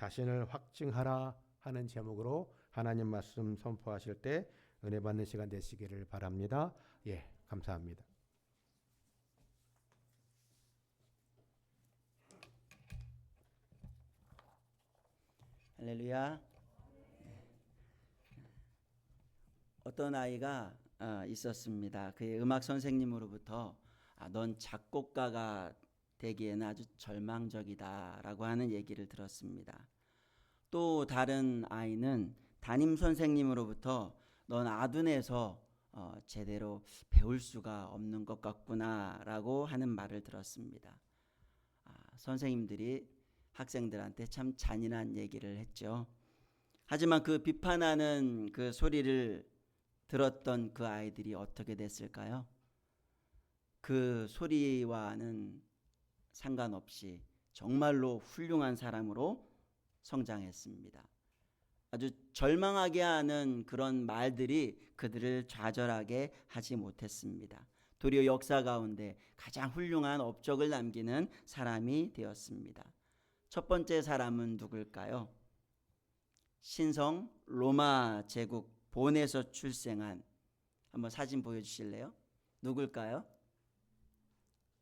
자신을 확증하라 하는 제목으로 하나님 말씀 선포하실 때 은혜 받는 시간 되시기를 바랍니다. 예, 감사합니다. 할렐루야. 어떤 아이가 있었습니다. 그의 음악 선생님으로부터 넌 작곡가가 되기에는 아주 절망적이다라고 하는 얘기를 들었습니다. 또 다른 아이는 담임 선생님으로부터 넌 아둔해서 제대로 배울 수가 없는 것 같구나라고 하는 말을 들었습니다. 선생님들이 학생들한테 참 잔인한 얘기를 했죠. 하지만 그 비판하는 그 소리를 들었던 그 아이들이 어떻게 됐을까요? 그 소리와는 상관없이 정말로 훌륭한 사람으로 성장했습니다. 아주 절망하게 하는 그런 말들이 그들을 좌절하게 하지 못했습니다. 도리어 역사 가운데 가장 훌륭한 업적을 남기는 사람이 되었습니다. 첫 번째 사람은 누굴까요? 신성 로마 제국 본에서 출생한, 한번 사진 보여주실래요? 누굴까요?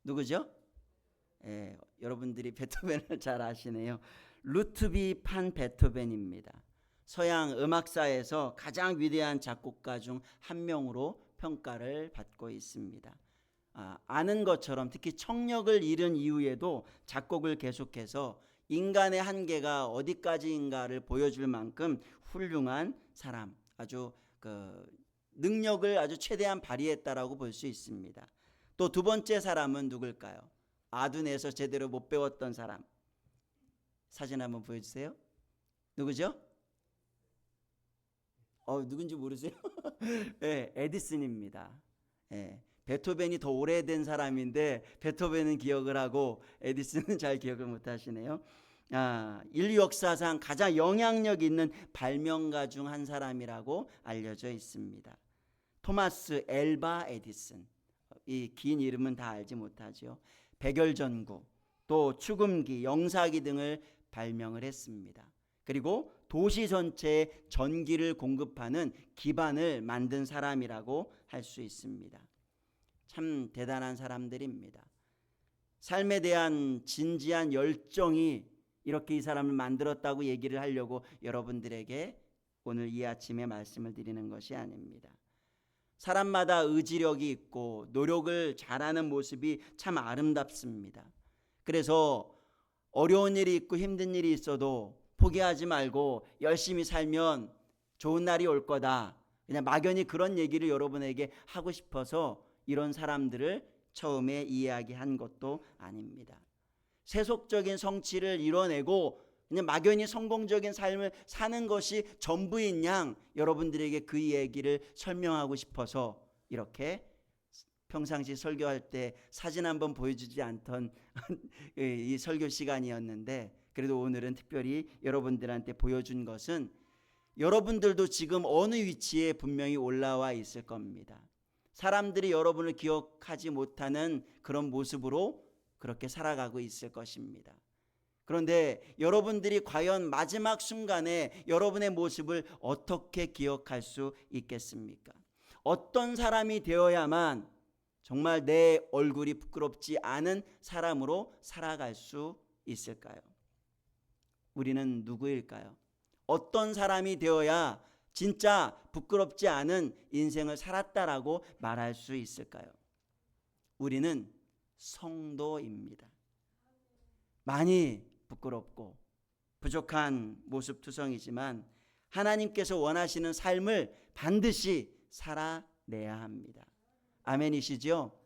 누구죠? 예, 여러분들이 베토벤을 잘 아시네요. 루트비 판 베토벤입니다. 서양 음악사에서 가장 위대한 작곡가 중 한 명으로 평가를 받고 있습니다. 아는 것처럼 특히 청력을 잃은 이후에도 작곡을 계속해서 인간의 한계가 어디까지인가를 보여줄 만큼 훌륭한 사람, 아주 능력을 아주 최대한 발휘했다라고 볼 수 있습니다. 또 두 번째 사람은 누굴까요? 아둔해서 제대로 못 배웠던 사람. 사진 한번 보여주세요. 누구죠? 누군지 모르세요? 네, 에디슨입니다. 네, 베토벤이 더 오래된 사람인데 베토벤은 기억을 하고 에디슨은 잘 기억을 못 하시네요. 인류 역사상 가장 영향력 있는 발명가 중 한 사람이라고 알려져 있습니다. 토마스 앨바 에디슨. 이 긴 이름은 다 알지 못하죠. 백열전구, 또 축음기, 영사기 등을 발명을 했습니다. 그리고 도시 전체에 전기를 공급하는 기반을 만든 사람이라고 할 수 있습니다. 참 대단한 사람들입니다. 삶에 대한 진지한 열정이 이렇게 이 사람을 만들었다고 얘기를 하려고 여러분들에게 오늘 이 아침에 말씀을 드리는 것이 아닙니다. 사람마다 의지력이 있고 노력을 잘하는 모습이 참 아름답습니다. 그래서 어려운 일이 있고 힘든 일이 있어도 포기하지 말고 열심히 살면 좋은 날이 올 거다. 그냥 막연히 그런 얘기를 여러분에게 하고 싶어서 이런 사람들을 처음에 이야기한 것도 아닙니다. 세속적인 성취를 이뤄내고 그냥 막연히 성공적인 삶을 사는 것이 전부인 양 여러분들에게 그 얘기를 설명하고 싶어서 이렇게 평상시 설교할 때 사진 한번 보여주지 않던 이 설교 시간이었는데, 그래도 오늘은 특별히 여러분들한테 보여준 것은 여러분들도 지금 어느 위치에 분명히 올라와 있을 겁니다. 사람들이 여러분을 기억하지 못하는 그런 모습으로 그렇게 살아가고 있을 것입니다. 그런데 여러분들이 과연 마지막 순간에 여러분의 모습을 어떻게 기억할 수 있겠습니까? 어떤 사람이 되어야만 정말 내 얼굴이 부끄럽지 않은 사람으로 살아갈 수 있을까요? 우리는 누구일까요? 어떤 사람이 되어야 진짜 부끄럽지 않은 인생을 살았다라고 말할 수 있을까요? 우리는 성도입니다. 많이 부끄럽고 부족한 모습투성이지만 하나님께서 원하시는 삶을 반드시 살아내야 합니다. 아멘이시죠?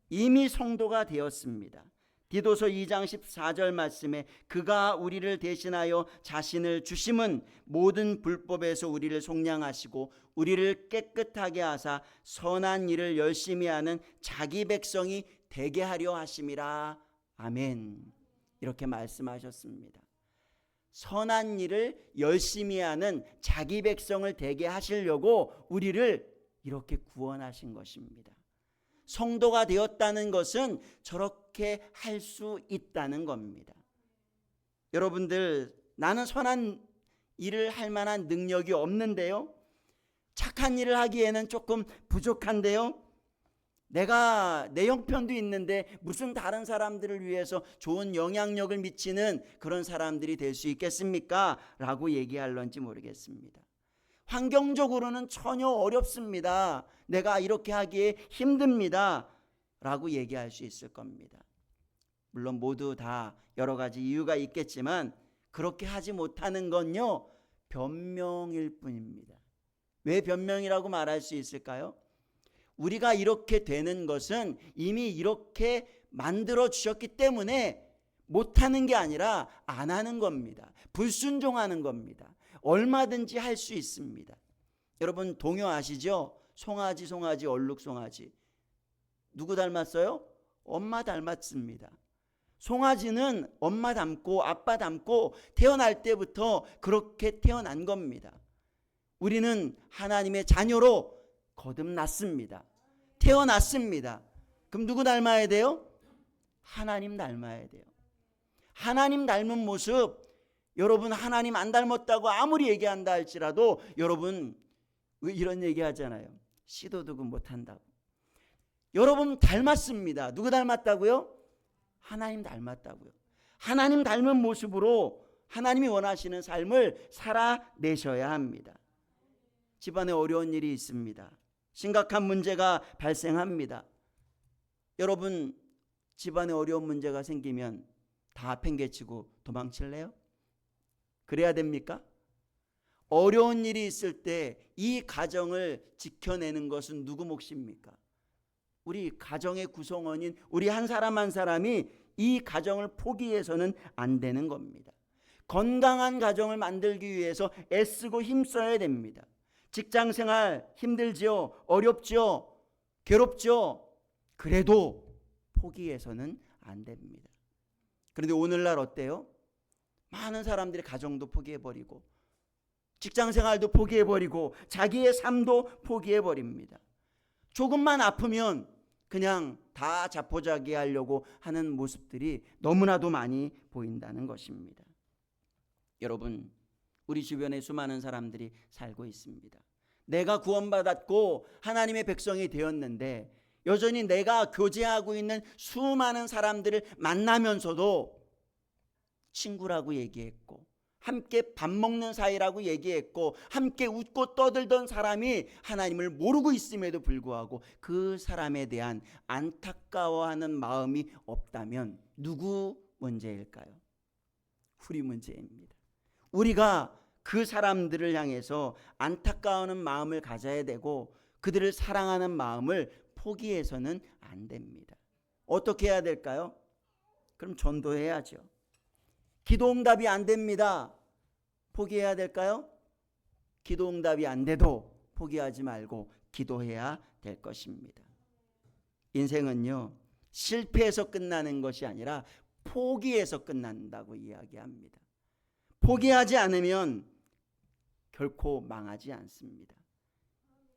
이미 성도가 되었습니다. 디도서 2장 14절 말씀에 그가 우리를 대신하여 자신을 주심은 모든 불법에서 우리를 속량하시고 우리를 깨끗하게 하사 선한 일을 열심히 하는 자기 백성이 되게 하려 하심이라. 아멘. 이렇게 말씀하셨습니다. 선한 일을 열심히 하는 자기 백성을 되게 하시려고 우리를 이렇게 구원하신 것입니다. 성도가 되었다는 것은 저렇게 할 수 있다는 겁니다. 여러분들 나는 선한 일을 할 만한 능력이 없는데요. 착한 일을 하기에는 조금 부족한데요. 내가 내 형편도 있는데 무슨 다른 사람들을 위해서 좋은 영향력을 미치는 그런 사람들이 될 수 있겠습니까? 라고 얘기할런지 모르겠습니다. 환경적으로는 전혀 어렵습니다. 내가 이렇게 하기에 힘듭니다. 라고 얘기할 수 있을 겁니다. 물론 모두 다 여러 가지 이유가 있겠지만 그렇게 하지 못하는 건요, 변명일 뿐입니다. 왜 변명이라고 말할 수 있을까요? 우리가 이렇게 되는 것은 이미 이렇게 만들어 주셨기 때문에 못하는 게 아니라 안 하는 겁니다. 불순종하는 겁니다. 얼마든지 할 수 있습니다. 여러분 동요 아시죠? 송아지 송아지 얼룩 송아지. 누구 닮았어요? 엄마 닮았습니다. 송아지는 엄마 닮고 아빠 닮고 태어날 때부터 그렇게 태어난 겁니다. 우리는 하나님의 자녀로 거듭났습니다. 태어났습니다. 그럼 누구 닮아야 돼요? 하나님 닮아야 돼요. 하나님 닮은 모습, 여러분 하나님 안 닮았다고 아무리 얘기한다 할지라도 여러분 왜 이런 얘기 하잖아요. 씨도 두고 못한다고. 여러분 닮았습니다. 누구 닮았다고요? 하나님 닮았다고요. 하나님 닮은 모습으로 하나님이 원하시는 삶을 살아내셔야 합니다. 집안에 어려운 일이 있습니다. 심각한 문제가 발생합니다. 여러분 집안에 어려운 문제가 생기면 다 팽개치고 도망칠래요? 그래야 됩니까? 어려운 일이 있을 때 이 가정을 지켜내는 것은 누구 몫입니까? 우리 가정의 구성원인 우리 한 사람 한 사람이 이 가정을 포기해서는 안 되는 겁니다. 건강한 가정을 만들기 위해서 애쓰고 힘써야 됩니다. 직장생활 힘들죠? 어렵죠? 괴롭죠? 그래도 포기해서는 안 됩니다. 그런데 오늘날 어때요? 많은 사람들이 가정도 포기해버리고 직장생활도 포기해버리고 자기의 삶도 포기해버립니다. 조금만 아프면 그냥 다 자포자기하려고 하는 모습들이 너무나도 많이 보인다는 것입니다. 여러분 우리 주변에 수많은 사람들이 살고 있습니다. 내가 구원받았고 하나님의 백성이 되었는데 여전히 내가 교제하고 있는 수많은 사람들을 만나면서도 친구라고 얘기했고 함께 밥 먹는 사이라고 얘기했고 함께 웃고 떠들던 사람이 하나님을 모르고 있음에도 불구하고 그 사람에 대한 안타까워하는 마음이 없다면 누구 문제일까요? 우리 문제입니다. 우리가 그 사람들을 향해서 안타까워하는 마음을 가져야 되고 그들을 사랑하는 마음을 포기해서는 안 됩니다. 어떻게 해야 될까요? 그럼 전도해야죠. 기도응답이 안 됩니다. 포기해야 될까요? 기도응답이 안 돼도 포기하지 말고 기도해야 될 것입니다. 인생은요 실패해서 끝나는 것이 아니라 포기해서 끝난다고 이야기합니다. 포기하지 않으면 결코 망하지 않습니다.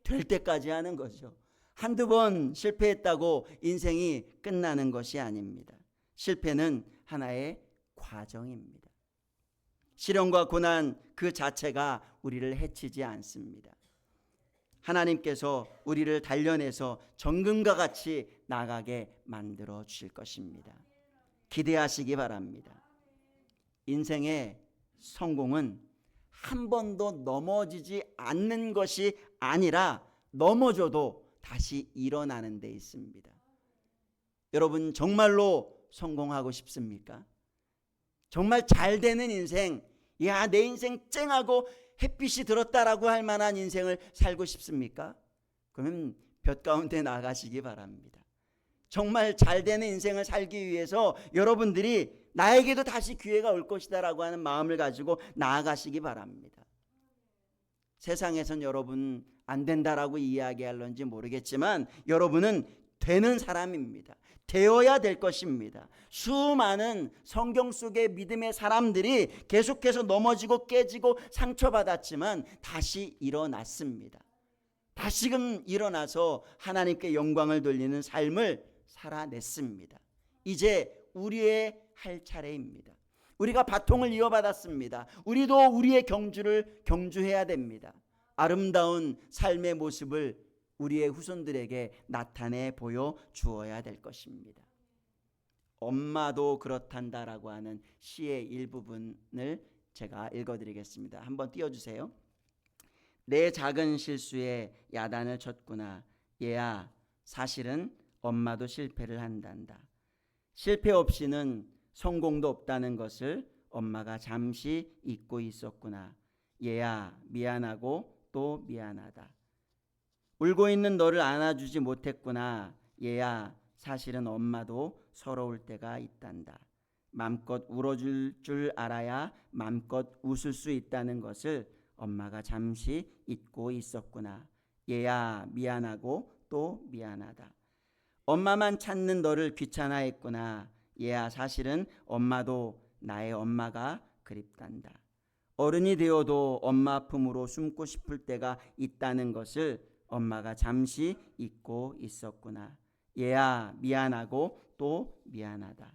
될 때까지 하는 거죠. 한두 번 실패했다고 인생이 끝나는 것이 아닙니다. 실패는 하나의 과정입니다. 시련과 고난 그 자체가 우리를 해치지 않습니다. 하나님께서 우리를 단련해서 정금과 같이 나가게 만들어 주실 것입니다. 기대하시기 바랍니다. 인생의 성공은 한 번도 넘어지지 않는 것이 아니라 넘어져도 다시 일어나는 데 있습니다. 여러분 정말로 성공하고 싶습니까? 정말 잘 되는 인생, 야, 내 인생 쨍하고 햇빛이 들었다라고 할 만한 인생을 살고 싶습니까? 그러면 볕 가운데 나가시기 바랍니다. 정말 잘 되는 인생을 살기 위해서 여러분들이 나에게도 다시 기회가 올 것이다라고 하는 마음을 가지고 나아가시기 바랍니다. 세상에선 여러분 안 된다라고 이야기할런지 모르겠지만 여러분은 되는 사람입니다. 되어야 될 것입니다. 수많은 성경 속의 믿음의 사람들이 계속해서 넘어지고 깨지고 상처받았지만 다시 일어났습니다. 다시금 일어나서 하나님께 영광을 돌리는 삶을 살아냈습니다. 이제 우리의 할 차례입니다. 우리가 바통을 이어받았습니다. 우리도 우리의 경주를 경주해야 됩니다. 아름다운 삶의 모습을 우리의 후손들에게 나타내 보여 주어야 될 것입니다. 엄마도 그렇단다라고 하는 시의 일부분을 제가 읽어드리겠습니다. 한번 띄워주세요. 내 작은 실수에 야단을 쳤구나. 얘야, 사실은 엄마도 실패를 한단다. 실패 없이는 성공도 없다는 것을 엄마가 잠시 잊고 있었구나. 얘야, 미안하고 또 미안하다. 울고 있는 너를 안아주지 못했구나. 얘야, 사실은 엄마도 서러울 때가 있단다. 맘껏 울어줄 줄 알아야 맘껏 웃을 수 있다는 것을 엄마가 잠시 잊고 있었구나. 얘야, 미안하고 또 미안하다. 엄마만 찾는 너를 귀찮아했구나. 얘야, 사실은 엄마도 나의 엄마가 그립단다. 어른이 되어도 엄마 품으로 숨고 싶을 때가 있다는 것을 엄마가 잠시 잊고 있었구나. 얘야, 미안하고 또 미안하다.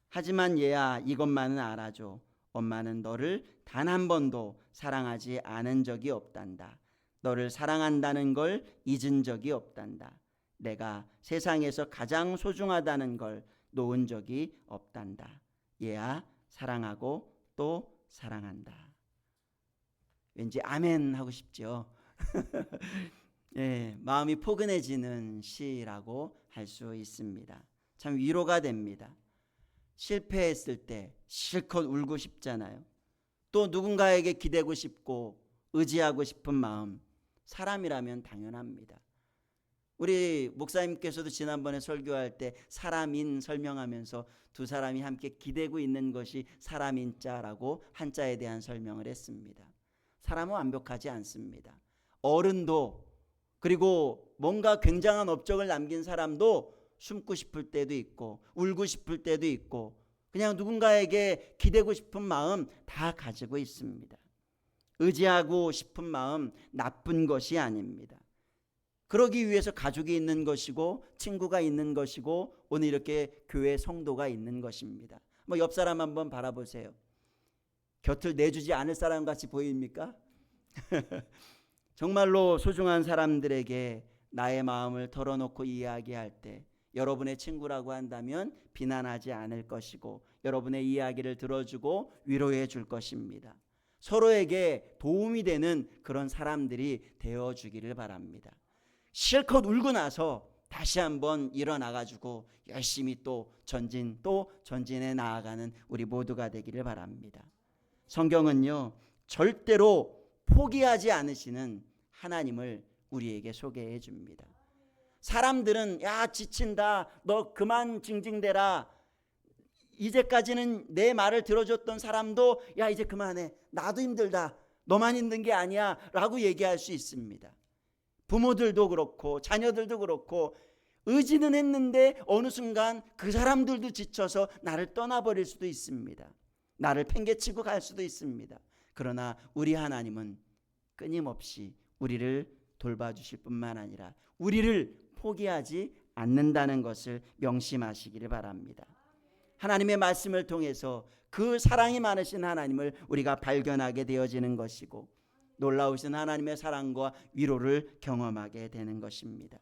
하지만 얘야, 이것만은 알아줘. 엄마는 너를 단 한 번도 사랑하지 않은 적이 없단다. 너를 사랑한다는 걸 잊은 적이 없단다. 내가 세상에서 가장 소중하다는 걸 놓은 적이 없단다. 얘야, 사랑하고 또 사랑한다. 왠지 아멘 하고 싶죠. 예, 마음이 포근해지는 시라고 할 수 있습니다. 참 위로가 됩니다. 실패했을 때 실컷 울고 싶잖아요. 또 누군가에게 기대고 싶고 의지하고 싶은 마음, 사람이라면 당연합니다. 우리 목사님께서도 지난번에 설교할 때 사람인 설명하면서 두 사람이 함께 기대고 있는 것이 사람인 자라고 한자에 대한 설명을 했습니다. 사람은 완벽하지 않습니다. 어른도 그리고 뭔가 굉장한 업적을 남긴 사람도 숨고 싶을 때도 있고 울고 싶을 때도 있고 그냥 누군가에게 기대고 싶은 마음 다 가지고 있습니다. 의지하고 싶은 마음 나쁜 것이 아닙니다. 그러기 위해서 가족이 있는 것이고 친구가 있는 것이고 오늘 이렇게 교회 성도가 있는 것입니다. 뭐 옆 사람 한번 바라보세요. 곁을 내주지 않을 사람 같이 보입니까? 정말로 소중한 사람들에게 나의 마음을 털어놓고 이야기할 때 여러분의 친구라고 한다면 비난하지 않을 것이고 여러분의 이야기를 들어주고 위로해 줄 것입니다. 서로에게 도움이 되는 그런 사람들이 되어주기를 바랍니다. 실컷 울고 나서 다시 한번 일어나가지고 열심히 또 전진해 나아가는 우리 모두가 되기를 바랍니다. 성경은요, 절대로 포기하지 않으시는 하나님을 우리에게 소개해 줍니다. 사람들은 야, 지친다, 너 그만 징징대라, 이제까지는 내 말을 들어줬던 사람도 야, 이제 그만해, 나도 힘들다, 너만 힘든 게 아니야 라고 얘기할 수 있습니다. 부모들도 그렇고 자녀들도 그렇고 의지는 했는데 어느 순간 그 사람들도 지쳐서 나를 떠나버릴 수도 있습니다. 나를 팽개치고 갈 수도 있습니다. 그러나 우리 하나님은 끊임없이 우리를 돌봐주실 뿐만 아니라 우리를 포기하지 않는다는 것을 명심하시기를 바랍니다. 하나님의 말씀을 통해서 그 사랑이 많으신 하나님을 우리가 발견하게 되어지는 것이고 놀라우신 하나님의 사랑과 위로를 경험하게 되는 것입니다.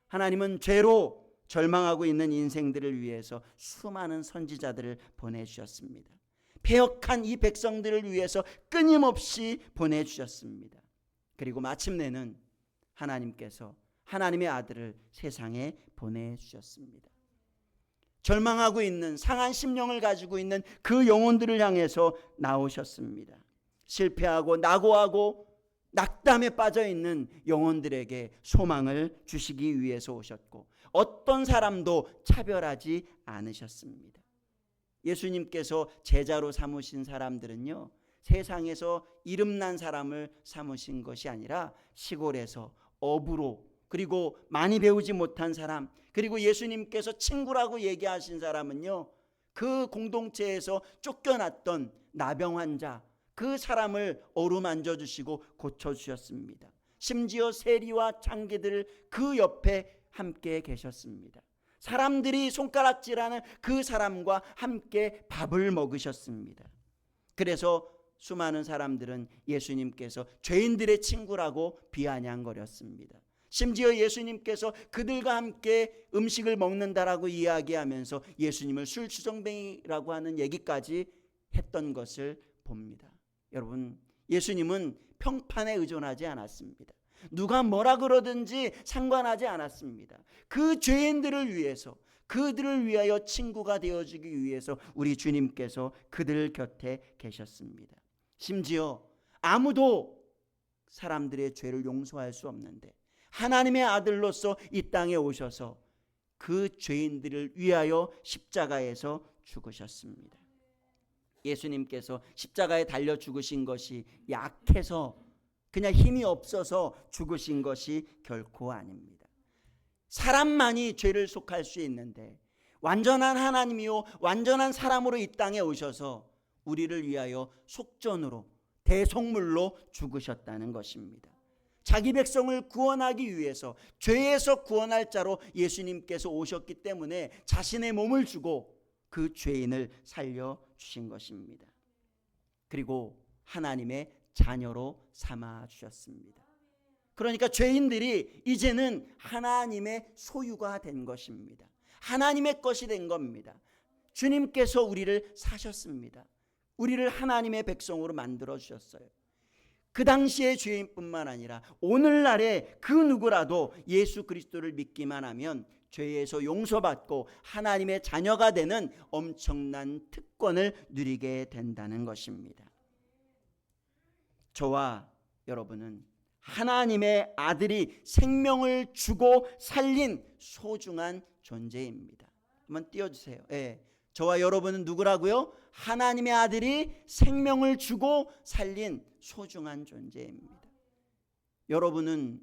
하나님은 죄로 절망하고 있는 인생들을 위해서 수많은 선지자들을 보내주셨습니다. 패역한 이 백성들을 위해서 끊임없이 보내주셨습니다. 그리고 마침내는 하나님께서 하나님의 아들을 세상에 보내주셨습니다. 절망하고 있는 상한 심령을 가지고 있는 그 영혼들을 향해서 나오셨습니다. 실패하고 낙오하고 낙담에 빠져있는 영혼들에게 소망을 주시기 위해서 오셨고 어떤 사람도 차별하지 않으셨습니다. 예수님께서 제자로 삼으신 사람들은요, 세상에서 이름난 사람을 삼으신 것이 아니라 시골에서 어부로, 그리고 많이 배우지 못한 사람, 그리고 예수님께서 친구라고 얘기하신 사람은요, 그 공동체에서 쫓겨났던 나병 환자, 그 사람을 어루만져 주시고 고쳐주셨습니다. 심지어 세리와 창기들 그 옆에 함께 계셨습니다. 사람들이 손가락질하는 그 사람과 함께 밥을 먹으셨습니다. 그래서 수많은 사람들은 예수님께서 죄인들의 친구라고 비아냥거렸습니다. 심지어 예수님께서 그들과 함께 음식을 먹는다라고 이야기하면서 예수님을 술주정뱅이라고 하는 얘기까지 했던 것을 봅니다. 여러분, 예수님은 평판에 의존하지 않았습니다. 누가 뭐라 그러든지 상관하지 않았습니다. 그 죄인들을 위해서, 그들을 위하여 친구가 되어주기 위해서 우리 주님께서 그들 곁에 계셨습니다. 심지어 아무도 사람들의 죄를 용서할 수 없는데 하나님의 아들로서 이 땅에 오셔서 그 죄인들을 위하여 십자가에서 죽으셨습니다. 예수님께서 십자가에 달려 죽으신 것이 약해서, 그냥 힘이 없어서 죽으신 것이 결코 아닙니다. 사람만이 죄를 속할 수 있는데 완전한 하나님이요 완전한 사람으로 이 땅에 오셔서 우리를 위하여 속전으로, 대속물로 죽으셨다는 것입니다. 자기 백성을 구원하기 위해서, 죄에서 구원할 자로 예수님께서 오셨기 때문에 자신의 몸을 주고 그 죄인을 살려주신 것입니다. 그리고 하나님의 자녀로 삼아주셨습니다. 그러니까 죄인들이 이제는 하나님의 소유가 된 것입니다. 하나님의 것이 된 겁니다. 주님께서 우리를 사셨습니다. 우리를 하나님의 백성으로 만들어주셨어요. 그 당시의 죄인뿐만 아니라 오늘날의 그 누구라도 예수 그리스도를 믿기만 하면 죄에서 용서받고 하나님의 자녀가 되는 엄청난 특권을 누리게 된다는 것입니다. 저와 여러분은 하나님의 아들이 생명을 주고 살린 소중한 존재입니다. 한번 띄워주세요. 예. 저와 여러분은 누구라고요? 하나님의 아들이 생명을 주고 살린 소중한 존재입니다. 여러분은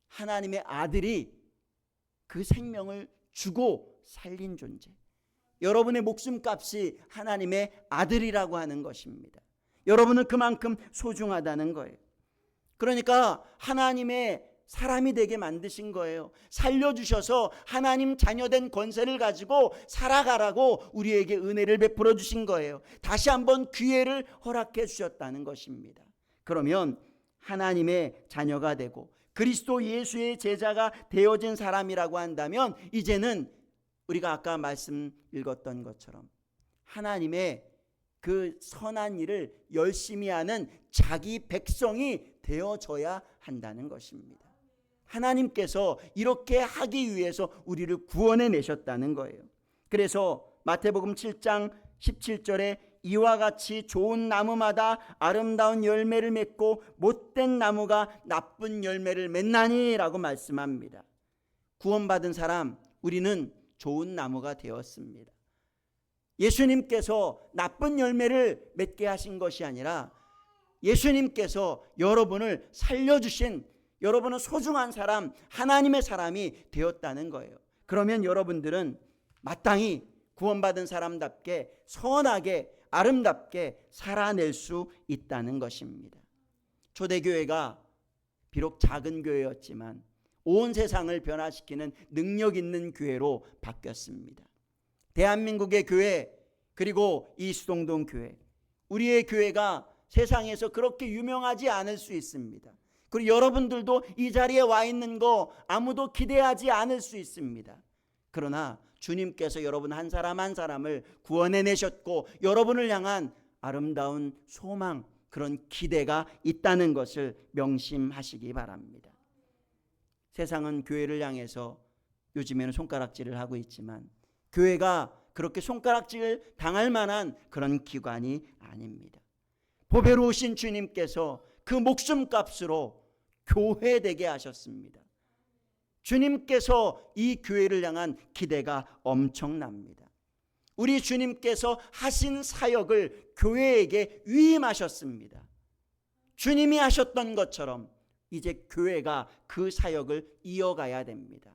하나님의 아들이 그 생명을 주고 살린 존재, 여러분의 목숨값이 하나님의 아들이라고 하는 것입니다. 여러분은 그만큼 소중하다는 거예요. 그러니까 하나님의 사람이 되게 만드신 거예요. 살려주셔서 하나님 자녀된 권세를 가지고 살아가라고 우리에게 은혜를 베풀어 주신 거예요. 다시 한번 기회를 허락해 주셨다는 것입니다. 그러면 하나님의 자녀가 되고 그리스도 예수의 제자가 되어진 사람이라고 한다면 이제는 우리가 아까 말씀 읽었던 것처럼 하나님의 그 선한 일을 열심히 하는 자기 백성이 되어져야 한다는 것입니다. 하나님께서 이렇게 하기 위해서 우리를 구원해 내셨다는 거예요. 그래서 마태복음 7장 17절에 이와 같이 좋은 나무마다 아름다운 열매를 맺고 못된 나무가 나쁜 열매를 맺나니 라고 말씀합니다. 구원받은 사람, 우리는 좋은 나무가 되었습니다. 예수님께서 나쁜 열매를 맺게 하신 것이 아니라 예수님께서 여러분을 살려주신, 여러분은 소중한 사람, 하나님의 사람이 되었다는 거예요. 그러면 여러분들은 마땅히 구원받은 사람답게 선하게 아름답게 살아낼 수 있다는 것입니다. 초대교회가 비록 작은 교회였지만 온 세상을 변화시키는 능력 있는 교회로 바뀌었습니다. 대한민국의 교회, 그리고 이 수동동 교회, 우리의 교회가 세상에서 그렇게 유명하지 않을 수 있습니다. 그리고 여러분들도 이 자리에 와 있는 거 아무도 기대하지 않을 수 있습니다. 그러나 주님께서 여러분 한 사람 한 사람을 구원해 내셨고 여러분을 향한 아름다운 소망, 그런 기대가 있다는 것을 명심하시기 바랍니다. 세상은 교회를 향해서 요즘에는 손가락질을 하고 있지만 교회가 그렇게 손가락질 당할 만한 그런 기관이 아닙니다. 보배로우신 주님께서 그 목숨값으로 교회 되게 하셨습니다. 주님께서 이 교회를 향한 기대가 엄청납니다. 우리 주님께서 하신 사역을 교회에게 위임하셨습니다. 주님이 하셨던 것처럼 이제 교회가 그 사역을 이어가야 됩니다.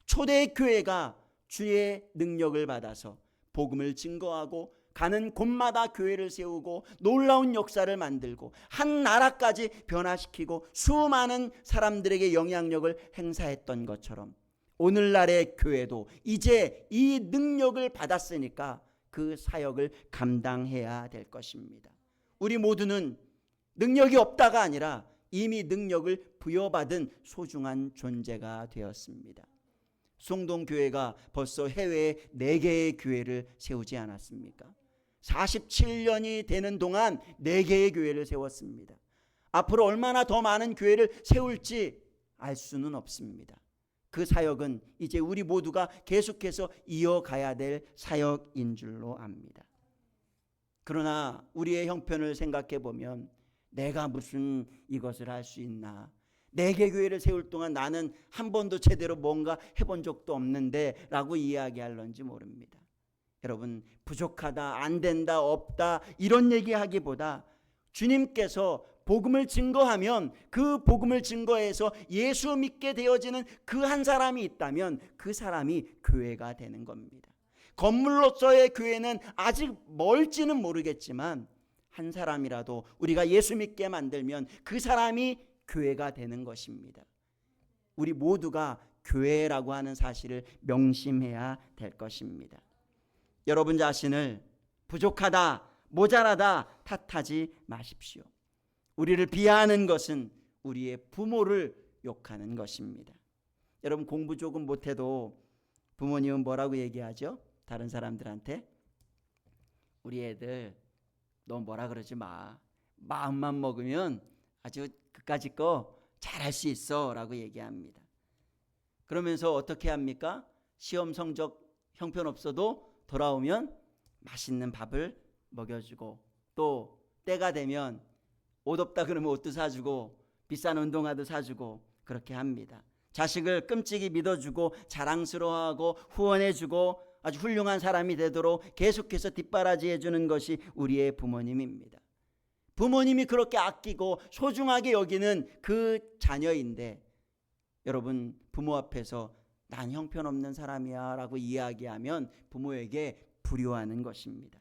초대 교회가 주의 능력을 받아서 복음을 증거하고 가는 곳마다 교회를 세우고 놀라운 역사를 만들고 한 나라까지 변화시키고 수많은 사람들에게 영향력을 행사했던 것처럼 오늘날의 교회도 이제 이 능력을 받았으니까 그 사역을 감당해야 될 것입니다. 우리 모두는 능력이 없다가 아니라 이미 능력을 부여받은 소중한 존재가 되었습니다. 송동교회가 벌써 해외에 4개의 교회를 세우지 않았습니까? 47년이 되는 동안 4개의 교회를 세웠습니다. 앞으로 얼마나 더 많은 교회를 세울지 알 수는 없습니다. 그 사역은 이제 우리 모두가 계속해서 이어가야 될 사역인 줄로 압니다. 그러나 우리의 형편을 생각해 보면 내가 무슨 이것을 할 수 있나? 4개 교회를 세울 동안 나는 한 번도 제대로 뭔가 해본 적도 없는데 라고 이야기할런지 모릅니다. 여러분, 부족하다, 안 된다, 없다 이런 얘기하기보다 주님께서 복음을 증거하면 그 복음을 증거해서 예수 믿게 되어지는 그 한 사람이 있다면 그 사람이 교회가 되는 겁니다. 건물로서의 교회는 아직 멀지는 모르겠지만 한 사람이라도 우리가 예수 믿게 만들면 그 사람이 교회가 되는 것입니다. 우리 모두가 교회라고 하는 사실을 명심해야 될 것입니다. 여러분 자신을 부족하다, 모자라다 탓하지 마십시오. 우리를 비하하는 것은 우리의 부모를 욕하는 것입니다. 여러분, 공부 조금 못해도 부모님은 뭐라고 얘기하죠? 다른 사람들한테 우리 애들 너 뭐라 그러지 마. 마음만 먹으면 아주 그까짓 거 잘할 수 있어 라고 얘기합니다. 그러면서 어떻게 합니까? 시험 성적 형편없어도 돌아오면 맛있는 밥을 먹여주고 또 때가 되면 옷 없다 그러면 옷도 사주고 비싼 운동화도 사주고 그렇게 합니다. 자식을 끔찍이 믿어주고 자랑스러워하고 후원해주고 아주 훌륭한 사람이 되도록 계속해서 뒷바라지해주는 것이 우리의 부모님입니다. 부모님이 그렇게 아끼고 소중하게 여기는 그 자녀인데 여러분, 부모 앞에서 난 형편없는 사람이야 라고 이야기하면 부모에게 불효하는 것입니다.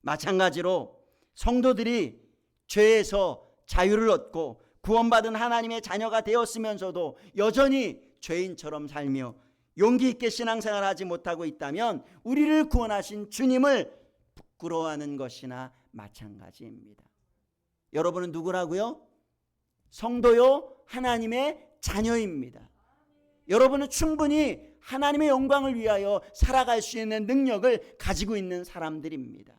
마찬가지로 성도들이 죄에서 자유를 얻고 구원받은 하나님의 자녀가 되었으면서도 여전히 죄인처럼 살며 용기 있게 신앙생활을 하지 못하고 있다면 우리를 구원하신 주님을 부끄러워하는 것이나 마찬가지입니다. 여러분은 누구라고요? 성도요, 하나님의 자녀입니다. 여러분은 충분히 하나님의 영광을 위하여 살아갈 수 있는 능력을 가지고 있는 사람들입니다.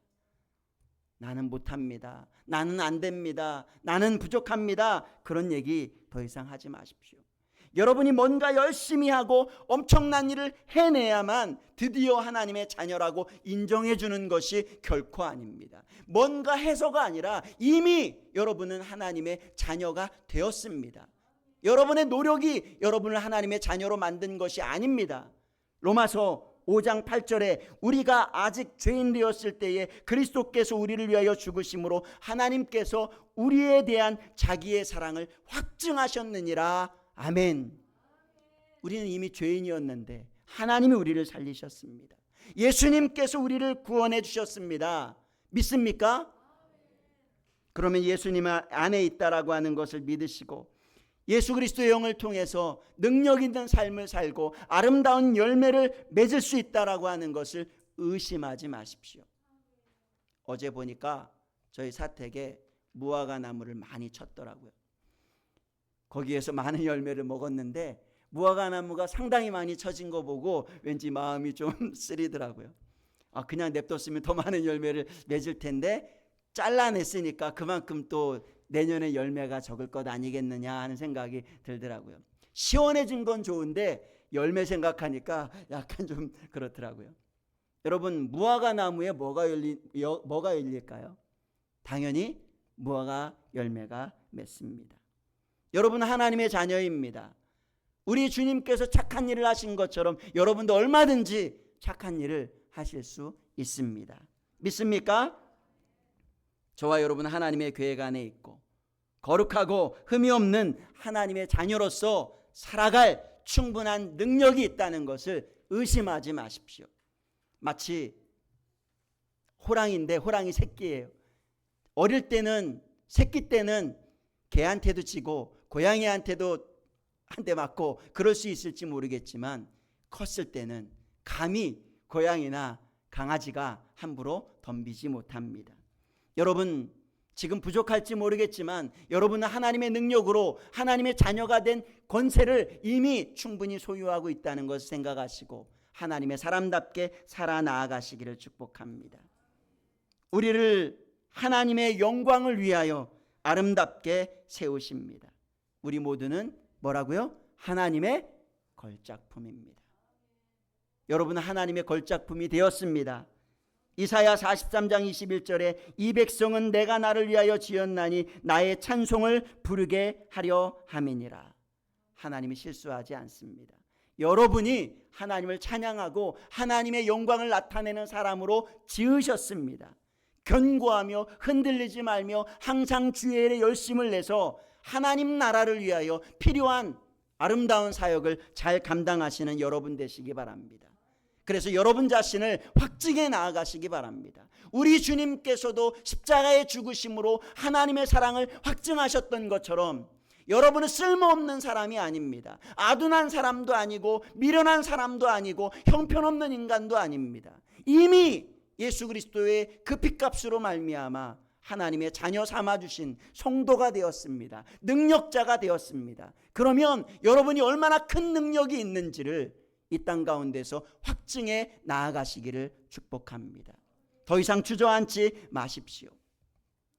나는 못합니다. 나는 안 됩니다. 나는 부족합니다. 그런 얘기 더 이상 하지 마십시오. 여러분이 뭔가 열심히 하고 엄청난 일을 해내야만 드디어 하나님의 자녀라고 인정해 주는 것이 결코 아닙니다. 뭔가 해서가 아니라 이미 여러분은 하나님의 자녀가 되었습니다. 여러분의 노력이 여러분을 하나님의 자녀로 만든 것이 아닙니다. 로마서 5장 8절에 우리가 아직 죄인 되었을 때에 그리스도께서 우리를 위하여 죽으심으로 하나님께서 우리에 대한 자기의 사랑을 확증하셨느니라. 아멘. 우리는 이미 죄인이었는데 하나님이 우리를 살리셨습니다. 예수님께서 우리를 구원해 주셨습니다. 믿습니까? 그러면 예수님 안에 있다라고 하는 것을 믿으시고 예수 그리스도의 영을 통해서 능력 있는 삶을 살고 아름다운 열매를 맺을 수 있다라고 하는 것을 의심하지 마십시오. 어제 보니까 저희 사택에 무화과 나무를 많이 쳤더라고요. 거기에서 많은 열매를 먹었는데 무화과 나무가 상당히 많이 쳐진 거 보고 왠지 마음이 좀 쓰리더라고요. 그냥 냅뒀으면 더 많은 열매를 맺을 텐데 잘라냈으니까 그만큼 또 내년에 열매가 적을 것 아니겠느냐 하는 생각이 들더라고요. 시원해진 건 좋은데 열매 생각하니까 약간 좀 그렇더라고요. 여러분, 무화과 나무에 뭐가 열릴까요? 당연히 무화과 열매가 맺습니다. 여러분 하나님의 자녀입니다. 우리 주님께서 착한 일을 하신 것처럼 여러분도 얼마든지 착한 일을 하실 수 있습니다. 믿습니까? 저와 여러분 하나님의 계획 안에 있고 거룩하고 흠이 없는 하나님의 자녀로서 살아갈 충분한 능력이 있다는 것을 의심하지 마십시오. 마치 호랑이인데 호랑이 새끼예요. 어릴 때는 새끼 때는 개한테도 지고 고양이한테도 한 대 맞고 그럴 수 있을지 모르겠지만 컸을 때는 감히 고양이나 강아지가 함부로 덤비지 못합니다. 여러분, 지금 부족할지 모르겠지만 여러분은 하나님의 능력으로 하나님의 자녀가 된 권세를 이미 충분히 소유하고 있다는 것을 생각하시고 하나님의 사람답게 살아나가시기를 축복합니다. 우리를 하나님의 영광을 위하여 아름답게 세우십니다. 우리 모두는 뭐라고요? 하나님의 걸작품입니다. 여러분은 하나님의 걸작품이 되었습니다. 이사야 43장 21절에 이 백성은 내가 나를 위하여 지었나니 나의 찬송을 부르게 하려 함이니라. 하나님이 실수하지 않습니다. 여러분이 하나님을 찬양하고 하나님의 영광을 나타내는 사람으로 지으셨습니다. 견고하며 흔들리지 말며 항상 주의 일에 열심을 내서 하나님 나라를 위하여 필요한 아름다운 사역을 잘 감당하시는 여러분 되시기 바랍니다. 그래서 여러분 자신을 확증해 나아가시기 바랍니다. 우리 주님께서도 십자가의 죽으심으로 하나님의 사랑을 확증하셨던 것처럼 여러분은 쓸모없는 사람이 아닙니다. 아둔한 사람도 아니고 미련한 사람도 아니고 형편없는 인간도 아닙니다. 이미 예수 그리스도의 그 핏값으로 말미암아 하나님의 자녀 삼아주신 성도가 되었습니다. 능력자가 되었습니다. 그러면 여러분이 얼마나 큰 능력이 있는지를 이 땅 가운데서 확증해 나아가시기를 축복합니다. 더 이상 주저앉지 마십시오.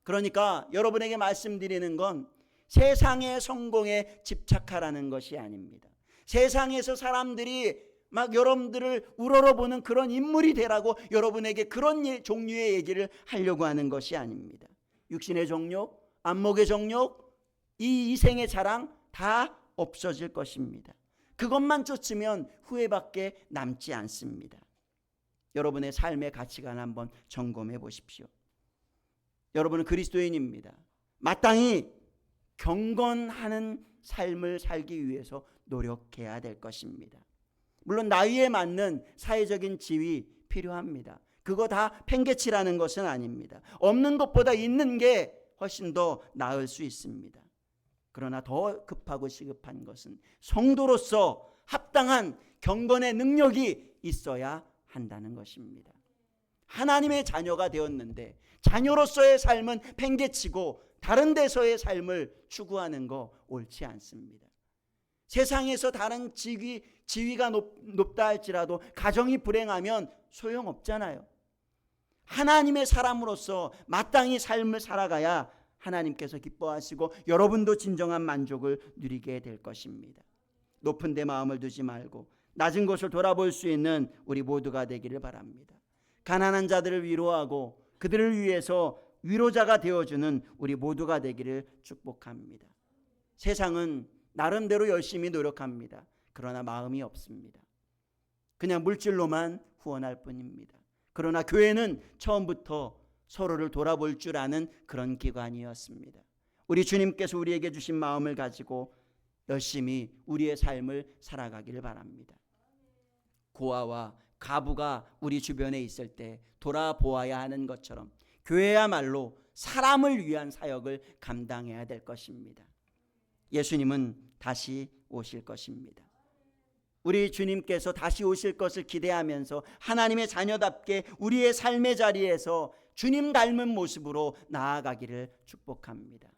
그러니까 여러분에게 말씀드리는 건 세상의 성공에 집착하라는 것이 아닙니다. 세상에서 사람들이 막 여러분들을 우러러보는 그런 인물이 되라고 여러분에게 그런 종류의 얘기를 하려고 하는 것이 아닙니다. 육신의 정욕, 안목의 정욕, 이 이생의 자랑 다 없어질 것입니다. 그것만 쫓으면 후회밖에 남지 않습니다. 여러분의 삶의 가치관 한번 점검해 보십시오. 여러분은 그리스도인입니다. 마땅히 경건하는 삶을 살기 위해서 노력해야 될 것입니다. 물론 나이에 맞는 사회적인 지위 필요합니다. 그거 다 팽개치라는 것은 아닙니다. 없는 것보다 있는 게 훨씬 더 나을 수 있습니다. 그러나 더 급하고 시급한 것은 성도로서 합당한 경건의 능력이 있어야 한다는 것입니다. 하나님의 자녀가 되었는데 자녀로서의 삶은 팽개치고 다른 데서의 삶을 추구하는 거 옳지 않습니다. 세상에서 다른 지위가 높다 할지라도 가정이 불행하면 소용없잖아요. 하나님의 사람으로서 마땅히 삶을 살아가야 하나님께서 기뻐하시고 여러분도 진정한 만족을 누리게 될 것입니다. 높은 데 마음을 두지 말고 낮은 곳을 돌아볼 수 있는 우리 모두가 되기를 바랍니다. 가난한 자들을 위로하고 그들을 위해서 위로자가 되어주는 우리 모두가 되기를 축복합니다. 세상은 나름대로 열심히 노력합니다. 그러나 마음이 없습니다. 그냥 물질로만 후원할 뿐입니다. 그러나 교회는 처음부터 서로를 돌아볼 줄 아는 그런 기관이었습니다. 우리 주님께서 우리에게 주신 마음을 가지고 열심히 우리의 삶을 살아가기를 바랍니다. 고아와 가부가 우리 주변에 있을 때 돌아보아야 하는 것처럼 교회야말로 사람을 위한 사역을 감당해야 될 것입니다. 예수님은 다시 오실 것입니다. 우리 주님께서 다시 오실 것을 기대하면서 하나님의 자녀답게 우리의 삶의 자리에서 주님 닮은 모습으로 나아가기를 축복합니다.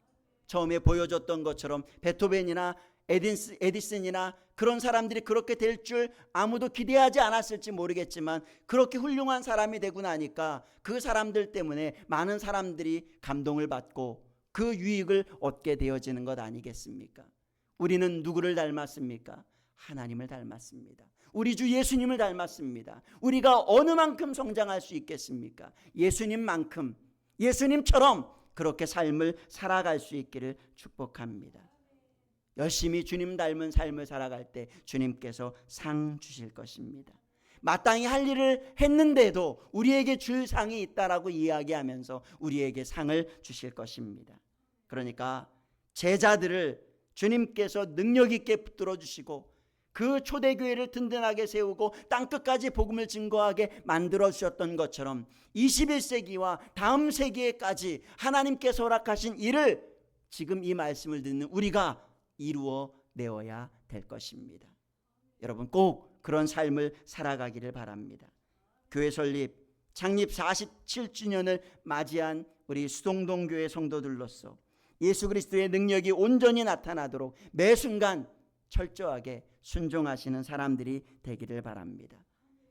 처음에 보여줬던 것처럼 베토벤이나 에디슨이나 그런 사람들이 그렇게 될 줄 아무도 기대하지 않았을지 모르겠지만 그렇게 훌륭한 사람이 되고 나니까 그 사람들 때문에 많은 사람들이 감동을 받고 그 유익을 얻게 되어지는 것 아니겠습니까? 우리는 누구를 닮았습니까? 하나님을 닮았습니다. 우리 주 예수님을 닮았습니다. 우리가 어느 만큼 성장할 수 있겠습니까? 예수님만큼, 예수님처럼 그렇게 삶을 살아갈 수 있기를 축복합니다. 열심히 주님 닮은 삶을 살아갈 때 주님께서 상 주실 것입니다. 마땅히 할 일을 했는데도 우리에게 줄 상이 있다라고 이야기하면서 우리에게 상을 주실 것입니다. 그러니까 제자들을 주님께서 능력 있게 붙들어 주시고 그 초대교회를 든든하게 세우고 땅끝까지 복음을 증거하게 만들어 주셨던 것처럼 21세기와 다음 세기에까지 하나님께서 허락하신 일을 지금 이 말씀을 듣는 우리가 이루어 내어야 될 것입니다. 여러분 꼭 그런 삶을 살아가기를 바랍니다. 교회 설립 창립 47주년을 맞이한 우리 수동동 교회 성도들로서 예수 그리스도의 능력이 온전히 나타나도록 매 순간 철저하게 순종하시는 사람들이 되기를 바랍니다.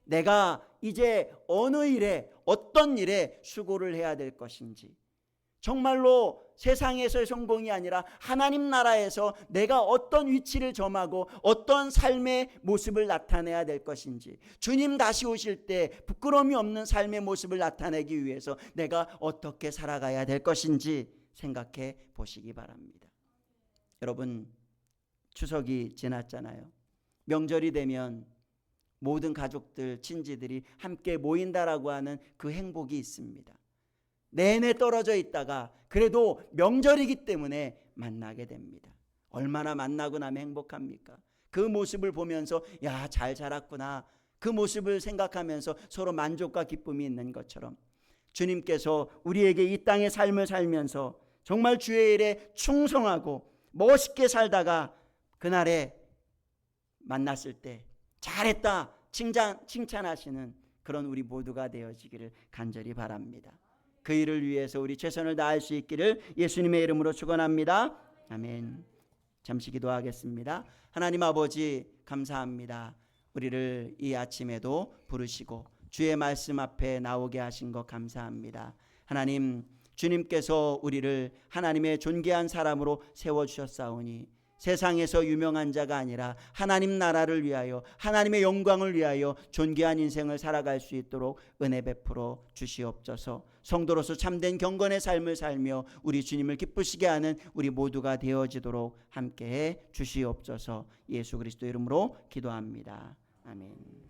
내가 이제 어느 일에 어떤 일에 수고를 해야 될 것인지, 정말로 세상에서의 성공이 아니라 하나님 나라에서 내가 어떤 위치를 점하고 어떤 삶의 모습을 나타내야 될 것인지, 주님 다시 오실 때 부끄러움이 없는 삶의 모습을 나타내기 위해서 내가 어떻게 살아가야 될 것인지 생각해 보시기 바랍니다. 여러분, 추석이 지났잖아요. 명절이 되면 모든 가족들, 친지들이 함께 모인다라고 하는 그 행복이 있습니다. 내내 떨어져 있다가 그래도 명절이기 때문에 만나게 됩니다. 얼마나 만나고 나면 행복합니까? 그 모습을 보면서 야, 잘 자랐구나, 그 모습을 생각하면서 서로 만족과 기쁨이 있는 것처럼 주님께서 우리에게 이 땅의 삶을 살면서 정말 주의 일에 충성하고 멋있게 살다가 그날에 만났을 때 잘했다 칭찬하시는 그런 우리 모두가 되어지기를 간절히 바랍니다. 그 일을 위해서 우리 최선을 다할 수 있기를 예수님의 이름으로 축원합니다. 아멘. 잠시 기도하겠습니다. 하나님 아버지, 감사합니다. 우리를 이 아침에도 부르시고 주의 말씀 앞에 나오게 하신 것 감사합니다. 하나님, 주님께서 우리를 하나님의 존귀한 사람으로 세워주셨사오니 세상에서 유명한 자가 아니라 하나님 나라를 위하여, 하나님의 영광을 위하여 존귀한 인생을 살아갈 수 있도록 은혜 베풀어 주시옵소서. 성도로서 참된 경건의 삶을 살며 우리 주님을 기쁘시게 하는 우리 모두가 되어지도록 함께해 주시옵소서. 예수 그리스도 이름으로 기도합니다. 아멘.